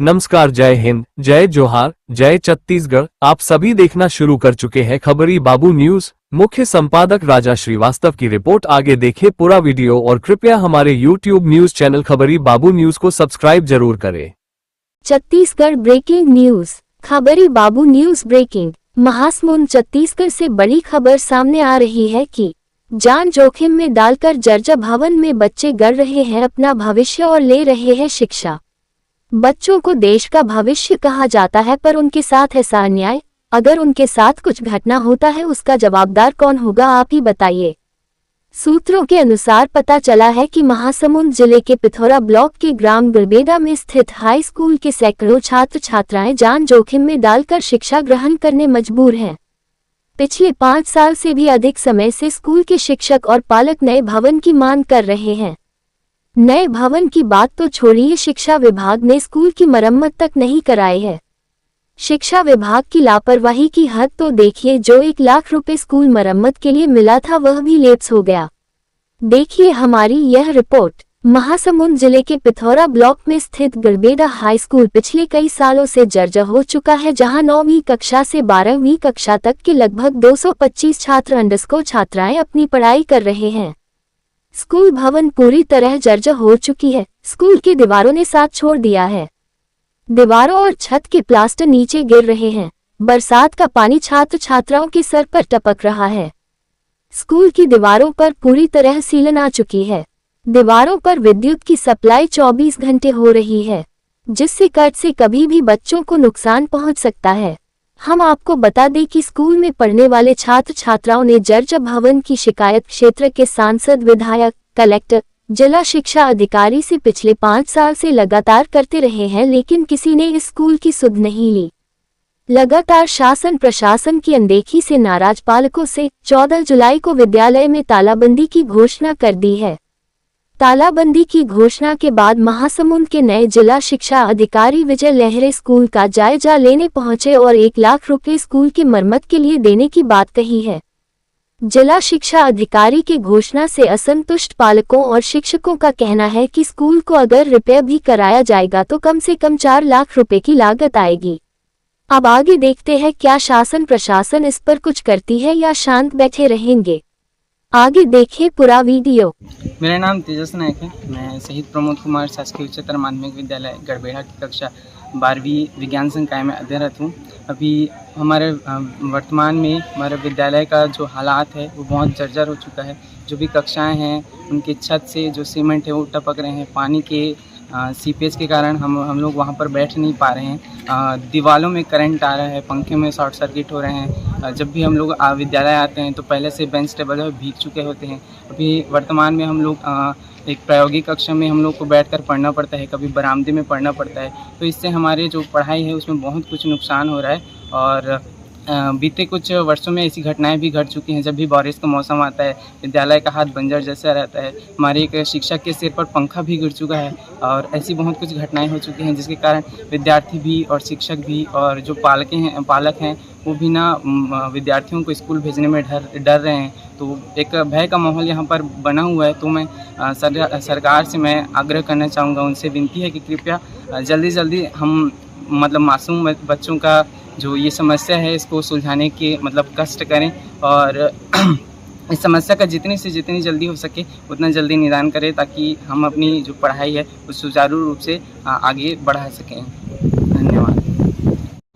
नमस्कार, जय हिंद, जय जोहार, जय छत्तीसगढ़। आप सभी देखना शुरू कर चुके हैं खबरी बाबू न्यूज। मुख्य संपादक राजा श्रीवास्तव की रिपोर्ट। आगे देखें पूरा वीडियो और कृपया हमारे YouTube न्यूज चैनल खबरी बाबू न्यूज को सब्सक्राइब जरूर करें। Chhattisgarh breaking news. Khabri Babu news breaking. Mahasamund Chhattisgarh से बड़ी खबर सामने आ रही है कि जान जोखिम में डालकर जर्जर भवन में बच्चे गढ़ रहे हैं अपना भविष्य और ले रहे हैं शिक्षा। बच्चों को देश का भविष्य कहा जाता है, पर उनके साथ ऐसा अन्याय, अगर उनके साथ कुछ घटना होता है उसका जवाबदार कौन होगा, आप ही बताइए। सूत्रों के अनुसार पता चला है कि महासमुंद जिले के पिथौरा ब्लॉक के ग्राम गड़बेड़ा में स्थित हाई स्कूल के सैकड़ों छात्र छात्राएं जान जोखिम में डालकर शिक्षा ग्रहण करने मजबूर हैं। पिछले 5 साल से भी अधिक समय से स्कूल के शिक्षक और पालक नए भवन की मांग कर रहे हैं। नए भवन की बात तो छोड़िए, शिक्षा विभाग ने स्कूल की मरम्मत तक नहीं कराई है। शिक्षा विभाग की लापरवाही की हद तो देखिए, जो 1 लाख रुपए स्कूल मरम्मत के लिए मिला था वह भी लेप्स हो गया। देखिए हमारी यह रिपोर्ट। महासमुंद जिले के पिथौरा ब्लॉक में स्थित गड़बेड़ा हाई स्कूल पिछले कई सालों से जर्जर हो चुका है, जहां 9वीं कक्षा से 12वीं कक्षा तक के लगभग 225 छात्र छात्राएं अपनी पढ़ाई कर रहे हैं। स्कूल भवन पूरी तरह जर्जर हो चुकी है। स्कूल की दीवारों ने साथ छोड़ दिया है। दीवारों और छत के प्लास्टर नीचे गिर रहे हैं। बरसात का पानी छात्र छात्राओं के सर पर टपक रहा है। स्कूल की दीवारों पर पूरी तरह सीलन आ चुकी है। दीवारों पर विद्युत की सप्लाई 24 घंटे हो रही है, जिससे कट से कभी भी बच्चों को नुकसान पहुंच सकता है। हम आपको बता दें कि स्कूल में पढ़ने वाले छात्र छात्राओं ने जर्जर भवन की शिकायत क्षेत्र के सांसद, विधायक, कलेक्टर, जिला शिक्षा अधिकारी से पिछले 5 साल से लगातार करते रहे हैं, लेकिन किसी ने इस स्कूल की सुध नहीं ली। लगातार शासन प्रशासन की अनदेखी से नाराज पालकों से 14 जुलाई को विद्यालय में तालाबंदी की घोषणा कर दी है। तालाबंदी की घोषणा के बाद महासमुंद के नए जिला शिक्षा अधिकारी विजय लहरे स्कूल का जायजा लेने पहुंचे और 1 लाख रुपए स्कूल की मरम्मत के लिए देने की बात कही है। जिला शिक्षा अधिकारी की घोषणा से असंतुष्ट पालकों और शिक्षकों का कहना है कि स्कूल को अगर रिपेयर भी कराया जाएगा तो कम से कम 4 लाख रुपए की लागत आएगी। अब आगे देखते हैं क्या शासन प्रशासन इस पर कुछ करती है या शांत बैठे रहेंगे। आगे देखें पूरा वीडियो। मेरा नाम तेजस नायक है। मैं शहीद प्रमोद कुमार शासकीय उच्चतर माध्यमिक विद्यालय गड़बेड़ा की कक्षा 12वीं विज्ञान संकाय में अध्ययनरत हूँ। अभी हमारे वर्तमान में हमारे विद्यालय का जो हालात है वो बहुत जर्जर हो चुका है। जो भी कक्षाएं हैं उनकी छत से जो सीमेंट है वो टपक रहे हैं। पानी के सीपेज के कारण हम लोग वहाँ पर बैठ नहीं पा रहे हैं। दीवारों में करंट आ रहा है, पंखे में शॉर्ट सर्किट हो रहे हैं। जब भी हम लोग विद्यालय आते हैं तो पहले से बेंच टेबल है भीग चुके होते हैं। अभी वर्तमान में हम लोग एक प्रायोगिक कक्षा में हम लोग को बैठकर पढ़ना पड़ता है, कभी बरामदे में पढ़ना पड़ता है। तो इससे हमारे जो पढ़ाई है उसमें बहुत कुछ नुकसान हो रहा है। और बीते कुछ वर्षों में ऐसी घटनाएं भी घट चुकी हैं। जब भी बारिश का मौसम आता है विद्यालय का हाथ बंजर जैसा रहता है। हमारे एक शिक्षक के सिर पर पंखा भी गिर चुका है और ऐसी बहुत कुछ घटनाएं हो चुकी हैं, जिसके कारण विद्यार्थी भी और शिक्षक भी और जो पालक हैं वो भी ना विद्यार्थियों को स्कूल भेजने में डर रहे हैं। तो एक भय का माहौल यहाँ पर बना हुआ है। तो मैं सरकार से मैं आग्रह करना चाहूँगा, उनसे विनती है कि कृपया जल्दी हम मासूम बच्चों का जो ये समस्या है इसको सुलझाने के कष्ट करें और इस समस्या का जितनी से जितनी जल्दी हो सके उतना जल्दी निदान करें, ताकि हम अपनी जो पढ़ाई है उस सुचारू रूप से आगे बढ़ा सकें। धन्यवाद।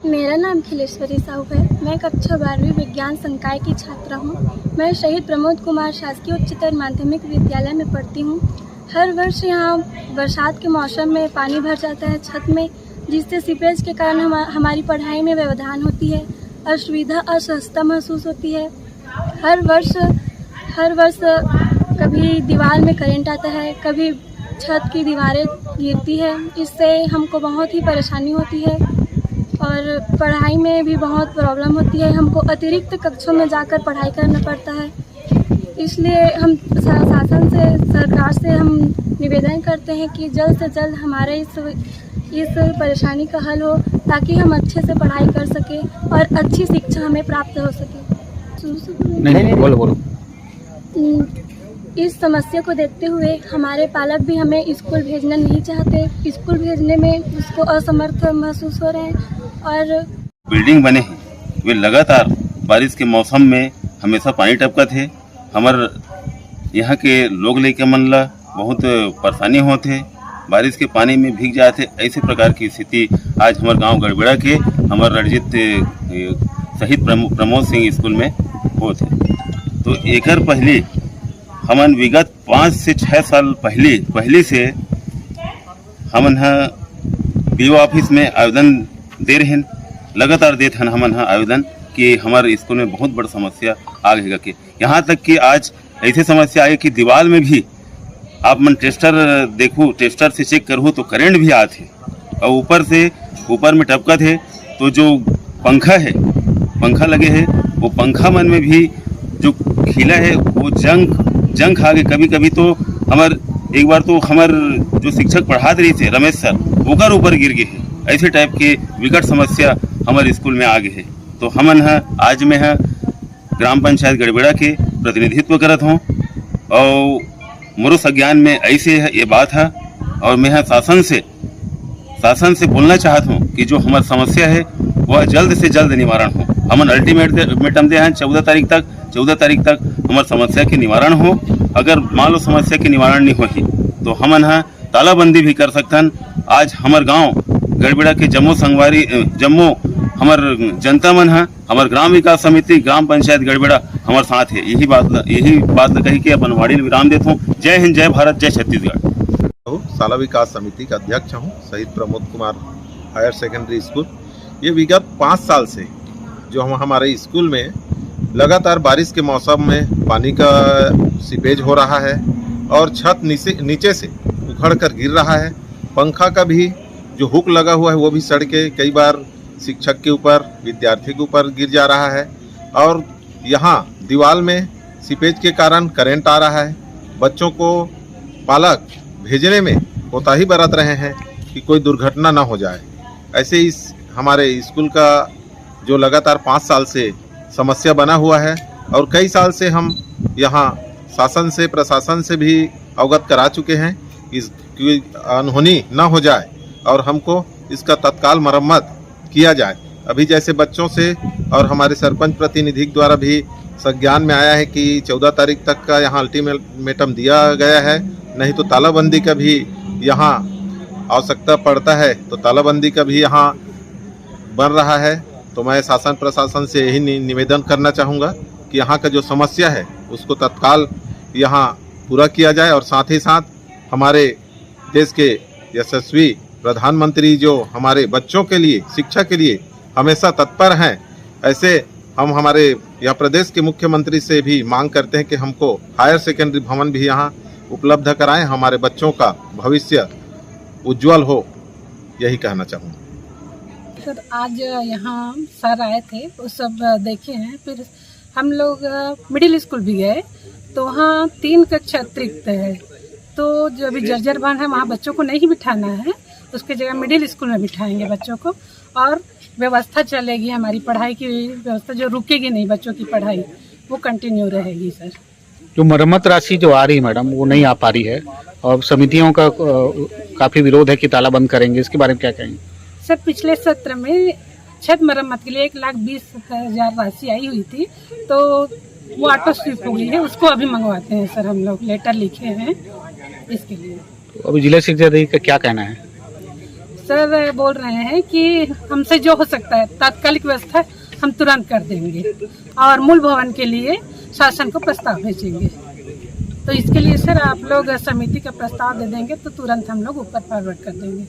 मेरा नाम खिलेश्वरी साहू है। मैं कक्षा 12वीं विज्ञान संकाय की छात्रा हूँ। मैं शहीद प्रमोद कुमार शासकीय उच्चतर माध्यमिक विद्यालय में पढ़ती हूँ। हर वर्ष यहाँ बरसात के मौसम में पानी भर जाता है छत में, जिससे सीपेज के कारण हमारी पढ़ाई में व्यवधान होती है, असुविधा असहजता महसूस होती है। हर वर्ष कभी दीवार में करंट आता है, कभी छत की दीवारें गिरती है। इससे हमको बहुत ही परेशानी होती है और पढ़ाई में भी बहुत प्रॉब्लम होती है। हमको अतिरिक्त कक्षों में जाकर पढ़ाई करना पड़ता है। इसलिए हम शासन से, सरकार से हम निवेदन करते हैं कि जल्द से जल्द हमारे इस परेशानी का हल हो, ताकि हम अच्छे से पढ़ाई कर सकें और अच्छी शिक्षा हमें प्राप्त हो सके। नहीं बोलो। इस समस्या को देखते हुए हमारे पालक भी हमें स्कूल भेजना नहीं चाहते। स्कूल भेजने में उसको असमर्थ महसूस हो रहे हैं। और बिल्डिंग बने हैं वे लगातार बारिश के मौसम में हमेशा पानी टपका थे। हमार यहाँ के लोग लेके मन ला बहुत परेशानी होते, बारिश के पानी में भीग जाते। ऐसे प्रकार की स्थिति आज हमारे गांव गड़बेड़ा के हमारे रणजीत शहीद प्रमोद सिंह स्कूल में होते। तो एकर पहले हमन विगत 5 से 6 साल पहले से हमन बीओ ऑफिस में आवेदन दे रहे हैं, लगातार देते हैं हमन आवेदन कि हमारे स्कूल में बहुत बड़ा समस्या आ गई कि यहाँ तक कि आज ऐसे समस्या आई कि दीवार में भी आप मन टेस्टर देखूँ, टेस्टर से चेक करूँ तो करंट भी आते और ऊपर में टपका थे। तो जो पंखा लगे है वो पंखा मन में भी जो खिला है वो जंग खा गए। कभी तो एक बार तो हमार जो शिक्षक पढ़ाते रही थे रमेश सर ओकर ऊपर गिर गए है। ऐसे टाइप के विकट समस्या हमारे स्कूल में आ गए है। तो हमन आज में ग्राम पंचायत गड़बेड़ा के प्रतिनिधित्व करत हूँ और मोरो संज्ञान में ऐसे ये बात है और मैं शासन से बोलना चाहता हूँ कि जो हमारी समस्या है वह जल्द से जल्द निवारण हो। हमन अल्टीमेटम दे हैं 14 तारीख तक हमारी समस्या के निवारण हो। अगर मान लो समस्या के निवारण नहीं होगी तो हमन तालाबंदी भी कर सकतन। आज हमार गांव गड़बेड़ा के जम्मो हमार जनता मन हमार ग्राम विकास समिति ग्राम पंचायत गड़बेड़ा हमारे साथ है। यही बात कही के अपन वाणी विराम देता हूँ। जय हिंद, जय भारत, जय छत्तीसगढ़। शाला विकास समिति का अध्यक्ष हूँ, Shaheed Pramod Kumar higher secondary school. ये विगत 5 साल से जो हमारे स्कूल में लगातार बारिश के मौसम में पानी का सीपेज हो रहा है और छत नीचे से उखड़ कर गिर रहा है। पंखा का भी जो हुक लगा हुआ है वो भी सड़ के कई बार शिक्षक के ऊपर, विद्यार्थी के ऊपर गिर जा रहा है। और यहाँ दीवार में सीपेज के कारण करंट आ रहा है। बच्चों को पालक भेजने में कोताही बरत रहे हैं कि कोई दुर्घटना ना हो जाए। ऐसे इस हमारे स्कूल का जो लगातार 5 साल से समस्या बना हुआ है और कई साल से हम यहाँ प्रशासन से भी अवगत करा चुके हैं इसकी अनहोनी ना हो जाए और हमको इसका तत्काल मरम्मत किया जाए। अभी जैसे बच्चों से और हमारे सरपंच प्रतिनिधि द्वारा भी संज्ञान में आया है कि 14 तारीख तक का यहाँ अल्टीमेटम दिया गया है, नहीं तो तालाबंदी का भी यहाँ आवश्यकता पड़ता है तो तालाबंदी का भी यहाँ बन रहा है। तो मैं शासन प्रशासन से यही निवेदन करना चाहूँगा कि यहाँ का जो समस्या है उसको तत्काल यहाँ पूरा किया जाए और साथ ही साथ हमारे देश के यशस्वी प्रधानमंत्री जो हमारे बच्चों के लिए शिक्षा के लिए हमेशा तत्पर हैं, ऐसे हम हमारे यह प्रदेश के मुख्यमंत्री से भी मांग करते हैं कि हमको हायर सेकेंडरी भवन भी यहाँ उपलब्ध कराएं, हमारे बच्चों का भविष्य उज्जवल हो। यही कहना चाहूँगा। सर आज यहाँ सर आए थे वो सब देखे हैं। फिर हम लोग मिडिल स्कूल भी गए तो वहाँ 3 कक्षा अतिरिक्त है। तो जो अभी जर्जर बन है वहाँ बच्चों को नहीं बिठाना है, उसके जगह मिडिल स्कूल में बिठाएंगे बच्चों को और व्यवस्था चलेगी। हमारी पढ़ाई की व्यवस्था जो रुकेगी नहीं, बच्चों की पढ़ाई वो कंटिन्यू रहेगी। सर जो मरम्मत राशि जो आ रही मैडम वो नहीं आ पा रही है और समितियों का काफ़ी विरोध है कि ताला बंद करेंगे, इसके बारे में क्या कहेंगे? सर पिछले सत्र में छत मरम्मत के लिए 1,20,000 राशि आई हुई थी तो वो ऑटो स्विप हो गई है, उसको अभी मंगवाते हैं। सर हम लोग लेटर लिखे हैं इसके लिए। तो अभी जिला शिक्षा अधिकारी का क्या कहना है? सर बोल रहे हैं कि हमसे जो हो सकता है तात्कालिक व्यवस्था हम तुरंत कर देंगे और मूल भवन के लिए शासन को प्रस्ताव भेजेंगे। तो इसके लिए सर आप लोग समिति का प्रस्ताव दे देंगे तो तुरंत हम लोग ऊपर फॉरवर्ड कर देंगे।